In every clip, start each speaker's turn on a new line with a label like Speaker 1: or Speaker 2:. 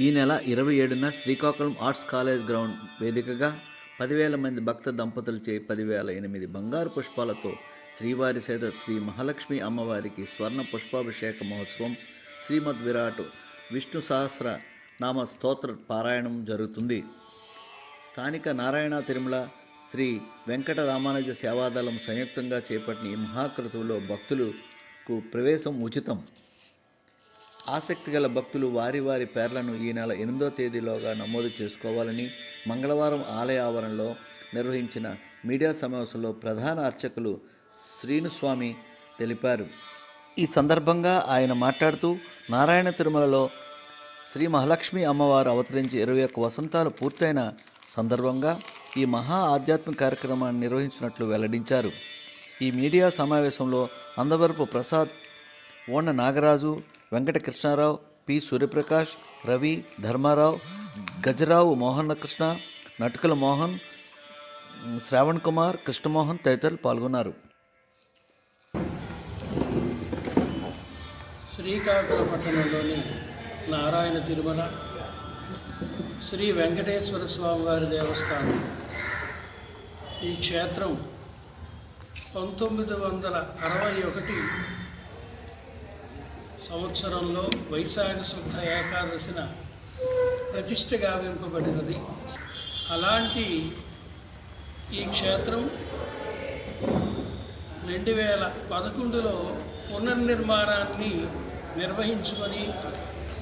Speaker 1: ఈ నెల 27న Srikakulam arts college ground వేదికగా 10,000 మంది భక్త దంపతులచే 10,008 బంగారు పుష్పాలతో శ్రీవారి సైత శ్రీ మహాలక్ష్మి అమ్మవారికి స్వర్ణ పుష్పాభిషేక మహోత్సవం శ్రీమద్ విరాట్ విష్ణు సహస్ర నామ స్తోత్ర పారాయణం జరుగుతుంది. స్థానిక నారాయణ తిరుమల శ్రీ వెంకట రామానుజ సేవాదళం సంయుక్తంగా చేపట్టిన ఈ మహాకృతువులో భక్తులకు ప్రవేశం ఉచితం. ఆసక్తి గల భక్తులు వారి వారి పేర్లను ఈ నెల 8వ తేదీలోగా నమోదు చేసుకోవాలని మంగళవారం ఆలయ ఆవరణలో నిర్వహించిన మీడియా సమావేశంలో ప్రధాన అర్చకులు శ్రీనుస్వామి తెలిపారు. ఈ సందర్భంగా ఆయన మాట్లాడుతూ నారాయణ తిరుమలలో శ్రీ మహాలక్ష్మి అమ్మవారు అవతరించి 21 వసంతాలు పూర్తయిన సందర్భంగా ఈ మహా ఆధ్యాత్మిక కార్యక్రమాన్ని నిర్వహించినట్లు వెల్లడించారు. ఈ మీడియా సమావేశంలో అందవరపు ప్రసాద్, ఓండ నాగరాజు, వెంకట కృష్ణారావు, పి సూర్యప్రకాష్, రవి, ధర్మారావు, గజరావు మోహనకృష్ణ, నటుకల మోహన్, శ్రావణ్ కుమార్, కృష్ణమోహన్ తదితరులు పాల్గొన్నారు.
Speaker 2: శ్రీకాకుళం పట్టణంలోని నారాయణ తిరుమల శ్రీ వెంకటేశ్వర స్వామివారి దేవస్థానం ఈ క్షేత్రం 1961 సంవత్సరంలో వైశాఖ శుద్ధ ఏకాదశిన ప్రతిష్ఠ గావింపబడినది. అలాంటి ఈ క్షేత్రం 2011లో పునర్నిర్మాణాన్ని నిర్వహించుకొని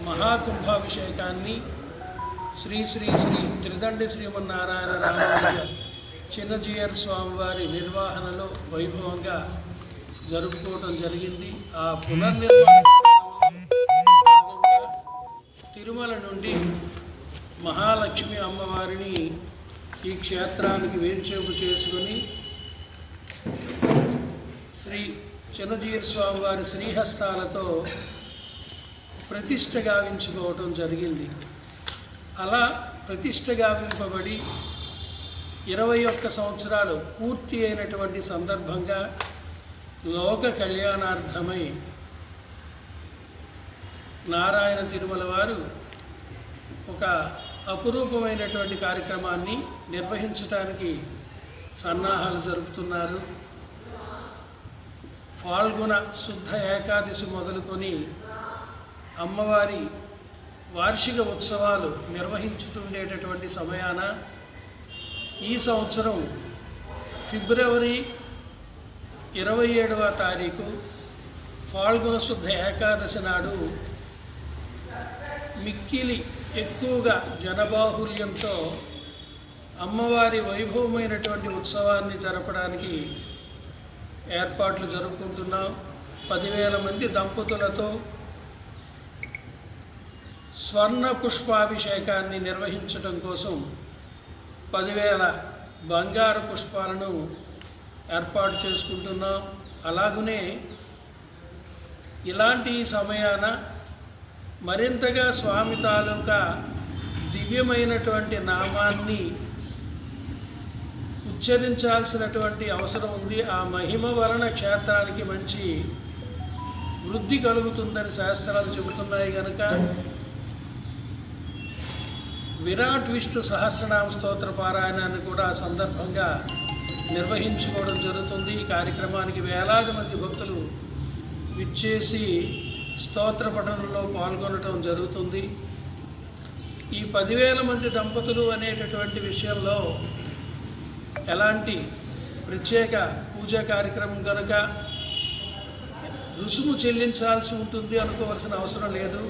Speaker 2: మహాకుంభాభిషేకాన్ని శ్రీ శ్రీ శ్రీ త్రిదండి శ్రీమన్నారాయణ రామానుజ చిన్నజీయర్ స్వామివారి నిర్వహణలో వైభవంగా జరుపుకోవటం జరిగింది. ఆ పునర్నిర్మాణ భాగంగా తిరుమల నుండి మహాలక్ష్మి అమ్మవారిని ఈ క్షేత్రానికి వేంచేపు చేసుకొని శ్రీ చిన్నజీయర్ స్వామివారి శ్రీహస్తాలతో ప్రతిష్ఠ గావించుకోవటం జరిగింది. అలా ప్రతిష్ఠ గావింపబడి 21 సంవత్సరాలు పూర్తి అయినటువంటి సందర్భంగా లోక కళ్యాణార్థమై నారాయణ తిరుమల వారు ఒక అపురూపమైనటువంటి కార్యక్రమాన్ని నిర్వహించడానికి సన్నాహాలు జరుపుతున్నారు. ఫాల్గుణ శుద్ధ ఏకాదశి మొదలుకొని అమ్మవారి వార్షిక ఉత్సవాలు నిర్వహించుతుండేటటువంటి సమయాన ఈ సంవత్సరం ఫిబ్రవరి 27వ తారీఖు ఫాల్గుణ శుద్ధ ఏకాదశి నాడు మిక్కిలి ఎక్కువగా జనబాహుల్యంతో అమ్మవారి వైభవమైనటువంటి ఉత్సవాన్ని జరపడానికి ఏర్పాట్లు జరుపుకుంటున్నాం. 10,000 మంది దంపతులతో స్వర్ణ పుష్పాభిషేకాన్ని నిర్వహించడం కోసం 10,000 బంగారు పుష్పాలను ఏర్పాటు చేసుకుంటున్నాం. అలాగనే ఇలాంటి సమయాన మరింతగా స్వామి తాలూకా దివ్యమైనటువంటి నామాన్ని ఉచ్చరించాల్సినటువంటి అవసరం ఉంది. ఆ మహిమ వలన క్షేత్రానికి మంచి వృద్ధి కలుగుతుందని శాస్త్రాలు చెబుతున్నాయి కనుక విరాట్ విష్ణు సహస్రనామ స్తోత్ర పారాయణాన్ని కూడా సందర్భంగా నిర్వహించుకోవడం జరుగుతుంది. ఈ కార్యక్రమానికి వేలాది మంది భక్తులు విచ్చేసి స్తోత్ర పఠనంలో పాల్గొనడం జరుగుతుంది. ఈ 10,000 మంది దంపతులు అనేటటువంటి విషయంలో ఎలాంటి ప్రత్యేక పూజా కార్యక్రమం కనుక రుసుము చెల్లించాల్సి ఉంటుంది అనుకోవాల్సిన అవసరం లేదు.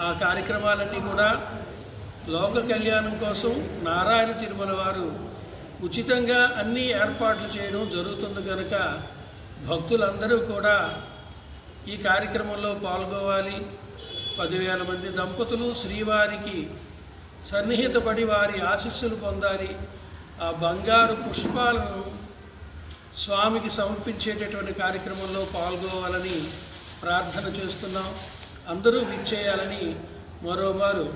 Speaker 2: ఆ కార్యక్రమాలన్నీ కూడా లోక కళ్యాణం కోసం నారాయణ తిరుమల వారు ఉచితంగా అన్ని ఏర్పాట్లు చేయడం జరుగుతుంది కనుక భక్తులందరూ కూడా ఈ కార్యక్రమంలో పాల్గొవాలి. 10,000 మంది దంపతులు శ్రీవారికి సన్నిహితపడి వారి ఆశీస్సులు పొందాలి. ఆ బంగారు పుష్పాలను స్వామికి సమర్పించేటటువంటి కార్యక్రమంలో పాల్గొవాలని ప్రార్థన చేస్తున్నాం. అందరూ విచ్చేయాలని మరోమారు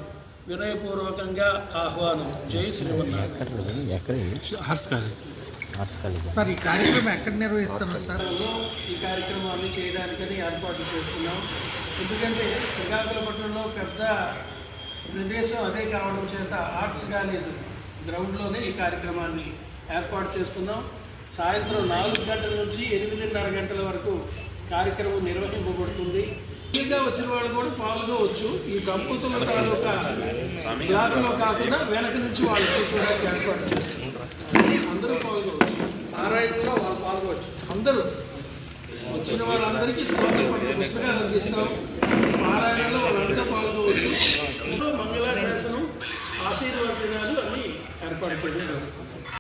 Speaker 2: వినయపూర్వకంగా ఆహ్వానం. జై శ్రీమన్నారాయణ.
Speaker 3: సార్, ఈ కార్యక్రమం ఎక్కడ నిర్వహిస్తున్నారు సార్?
Speaker 2: ఈ కార్యక్రమాన్ని చేయడానికని ఏర్పాటు చేస్తున్నాం. ఎందుకంటే శ్రీకాకుళపట్నంలో పెద్ద ప్రదేశం అదే కావడం చేత ఆర్ట్స్ కాలేజ్ గ్రౌండ్లోనే ఈ కార్యక్రమాన్ని ఏర్పాటు చేస్తున్నాం. సాయంత్రం 4 గంటల నుంచి 8:30 గంటల వరకు కార్యక్రమం నిర్వహింపబడుతుంది. ఇంకా వచ్చిన వాళ్ళు కూడా పాల్గొవచ్చు. ఈ దంపతుల తాలూకా బ్లాక్లో కాకుండా వెనక నుంచి వాళ్ళు కూర్చోడానికి ఏర్పాటు చేస్తున్నారు. అందరూ పాల్గొవచ్చు. పారాయణలో వాళ్ళు పాల్గొవచ్చు. అందరూ వచ్చిన వాళ్ళందరికీ స్తోత్ర పట్ల పుస్తకాలు అందిస్తాం. పారాయణలో వాళ్ళంతా పాల్గొవచ్చు. మంగళాశాసనం, ఆశీర్వచనాలు అన్నీ ఏర్పాటు చేయడం.